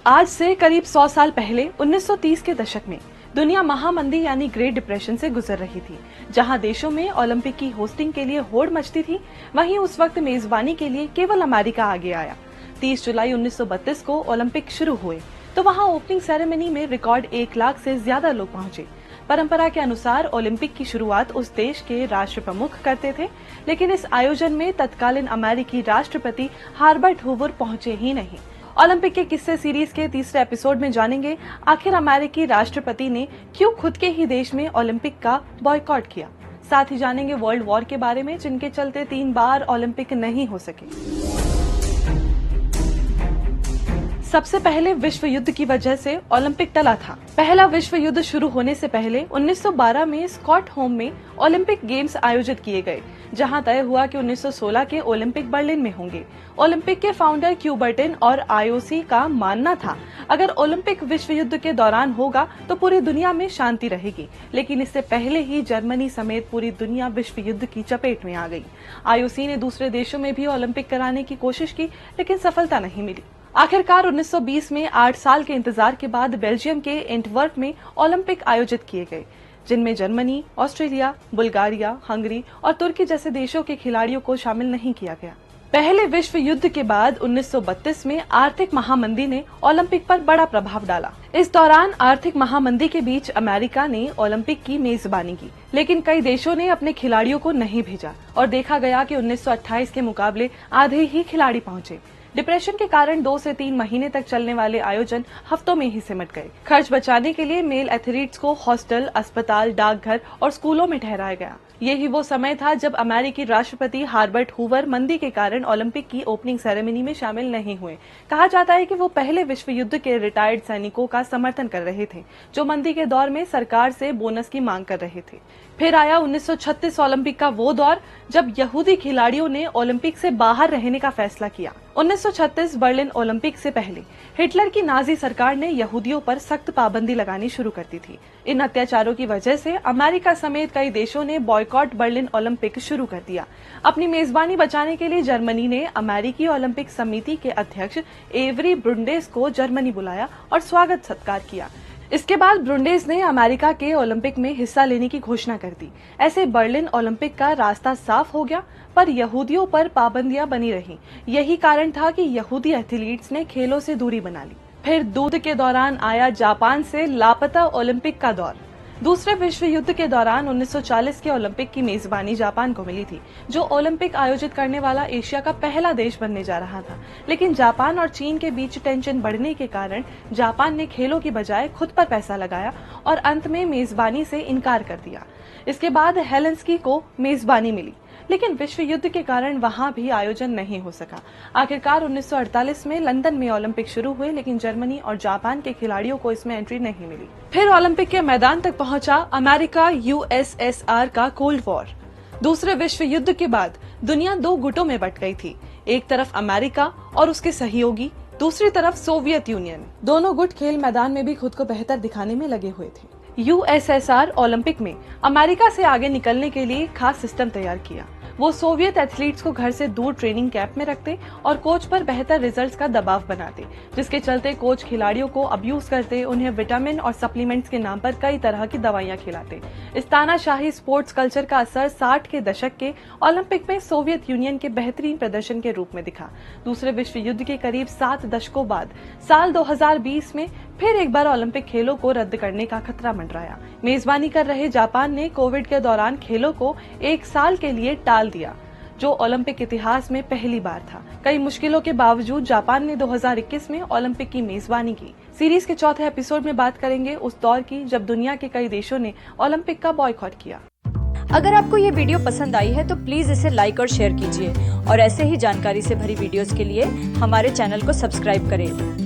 आज से करीब 100 साल पहले 1930 के दशक में दुनिया महामंदी यानी ग्रेट डिप्रेशन से गुजर रही थी। जहां देशों में ओलंपिक की होस्टिंग के लिए होड़ मचती थी, वहीं उस वक्त मेजबानी के लिए केवल अमेरिका आगे आया। 30 जुलाई 1932 को ओलंपिक शुरू हुए तो वहां ओपनिंग सेरेमनी में रिकॉर्ड 1 लाख से ज्यादा लोग पहुंचे। परंपरा के अनुसार ओलंपिक की शुरुआत उस देश के राष्ट्र प्रमुख करते थे, लेकिन इस आयोजन में तत्कालीन अमेरिकी राष्ट्रपति हार्बर्ट हूवर पहुंचे ही नहीं। ओलंपिक के किस्से सीरीज के तीसरे एपिसोड में जानेंगे आखिर अमेरिकी राष्ट्रपति ने क्यों खुद के ही देश में ओलंपिक का बॉयकॉट किया। साथ ही जानेंगे वर्ल्ड वॉर के बारे में, जिनके चलते 3 बार ओलंपिक नहीं हो सके। सबसे पहले विश्व युद्ध की वजह से ओलंपिक टला था। पहला विश्व युद्ध शुरू होने से पहले 1912 में स्टॉकहोम में ओलंपिक गेम्स आयोजित किए गए, जहां तय हुआ कि 1916 के ओलंपिक बर्लिन में होंगे। ओलंपिक के फाउंडर क्यूबर्टिन और आईओसी का मानना था, अगर ओलंपिक विश्व युद्ध के दौरान होगा तो पूरी दुनिया में शांति रहेगी, लेकिन इससे पहले ही जर्मनी समेत पूरी दुनिया विश्व युद्ध की चपेट में आ गई। आईओसी ने दूसरे देशों में भी ओलंपिक कराने की कोशिश की, लेकिन सफलता नहीं मिली। आखिरकार 1920 में 8 साल के इंतजार के बाद बेल्जियम के एंटवर्प में ओलंपिक आयोजित किए गए, जिनमें जर्मनी, ऑस्ट्रेलिया, बुल्गारिया, हंगरी और तुर्की जैसे देशों के खिलाड़ियों को शामिल नहीं किया गया। पहले विश्व युद्ध के बाद 1932 में आर्थिक महामंदी ने ओलंपिक पर बड़ा प्रभाव डाला। इस दौरान आर्थिक महामंदी के बीच अमेरिका ने ओलंपिक की मेजबानी की, लेकिन कई देशों ने अपने खिलाड़ियों को नहीं भेजा और देखा गया कि 1928 के मुकाबले आधे ही खिलाड़ी पहुंचे। डिप्रेशन के कारण 2 से 3 महीने तक चलने वाले आयोजन हफ्तों में ही सिमट गए। खर्च बचाने के लिए मेल एथलीट्स को हॉस्टल, अस्पताल, डाकघर और स्कूलों में ठहराया गया। यही वो समय था जब अमेरिकी राष्ट्रपति हार्बर्ट हूवर मंदी के कारण ओलंपिक की ओपनिंग सेरेमनी में शामिल नहीं हुए। कहा जाता है कि वो पहले विश्व युद्ध के रिटायर्ड सैनिकों का समर्थन कर रहे थे, जो मंदी के दौर में सरकार से बोनस की मांग कर रहे थे। फिर आया 1936 ओलंपिक का वो दौर जब यहूदी खिलाड़ियों ने ओलंपिक से बाहर रहने का फैसला किया। 1936 बर्लिन ओलंपिक से पहले हिटलर की नाजी सरकार ने यहूदियों पर सख्त पाबंदी लगानी शुरू कर दी थी। इन अत्याचारों की वजह से अमेरिका समेत कई देशों ने बॉयकॉट बर्लिन ओलंपिक शुरू कर दिया। अपनी मेजबानी बचाने के लिए जर्मनी ने अमेरिकी ओलंपिक समिति के अध्यक्ष एवरी ब्रुंडेस को जर्मनी बुलाया और स्वागत सत्कार किया। इसके बाद ब्रुंडेस ने अमेरिका के ओलंपिक में हिस्सा लेने की घोषणा कर दी। ऐसे बर्लिन ओलंपिक का रास्ता साफ हो गया, पर यहूदियों पर पाबंदियां बनी रही। यही कारण था कि यहूदी एथलीट्स ने खेलों से दूरी बना ली। फिर दूध के दौरान आया जापान से लापता ओलंपिक का दौर। दूसरे विश्व युद्ध के दौरान 1940 के ओलंपिक की मेजबानी जापान को मिली थी, जो ओलंपिक आयोजित करने वाला एशिया का पहला देश बनने जा रहा था। लेकिन जापान और चीन के बीच टेंशन बढ़ने के कारण जापान ने खेलों की बजाय खुद पर पैसा लगाया और अंत में मेजबानी से इनकार कर दिया। इसके बाद हेलेंस्की को मेजबानी मिली, लेकिन विश्व युद्ध के कारण वहां भी आयोजन नहीं हो सका। आखिरकार 1948 में लंदन में ओलंपिक शुरू हुए, लेकिन जर्मनी और जापान के खिलाड़ियों को इसमें एंट्री नहीं मिली। फिर ओलंपिक के मैदान तक पहुंचा अमेरिका यूएसएसआर का कोल्ड वॉर। दूसरे विश्व युद्ध के बाद दुनिया 2 गुटों में बंट गई थी। एक तरफ अमेरिका और उसके सहयोगी, दूसरी तरफ सोवियत यूनियन। दोनों गुट खेल मैदान में भी खुद को बेहतर दिखाने में लगे हुए थे। यूएसएसआर ओलंपिक में अमेरिका से आगे निकलने के लिए खास सिस्टम तैयार किया। वो सोवियत एथलीट्स को घर से दूर ट्रेनिंग कैंप में रखते और कोच पर बेहतर रिजल्ट्स का दबाव बनाते, जिसके चलते कोच खिलाड़ियों को अब्यूज करते, उन्हें विटामिन और सप्लीमेंट्स के नाम पर कई तरह की दवाइयां खिलाते। इस तानाशाही स्पोर्ट्स कल्चर का असर 60 के दशक के ओलंपिक में सोवियत यूनियन के बेहतरीन प्रदर्शन के रूप में दिखा। दूसरे विश्व युद्ध के करीब 7 दशकों बाद साल 2020 में फिर एक बार ओलंपिक खेलों को रद्द करने का खतरा मंडराया। मेजबानी कर रहे जापान ने कोविड के दौरान खेलों को 1 साल के लिए टाल दिया, जो ओलंपिक इतिहास में पहली बार था। कई मुश्किलों के बावजूद जापान ने 2021 में ओलंपिक की मेजबानी की। सीरीज के चौथे एपिसोड में बात करेंगे उस दौर की जब दुनिया के कई देशों ने ओलंपिक का बॉयकॉट किया। अगर आपको ये वीडियो पसंद आई है तो प्लीज इसे लाइक और शेयर कीजिए और ऐसे ही जानकारी से भरी वीडियोस के लिए हमारे चैनल को सब्सक्राइब करें।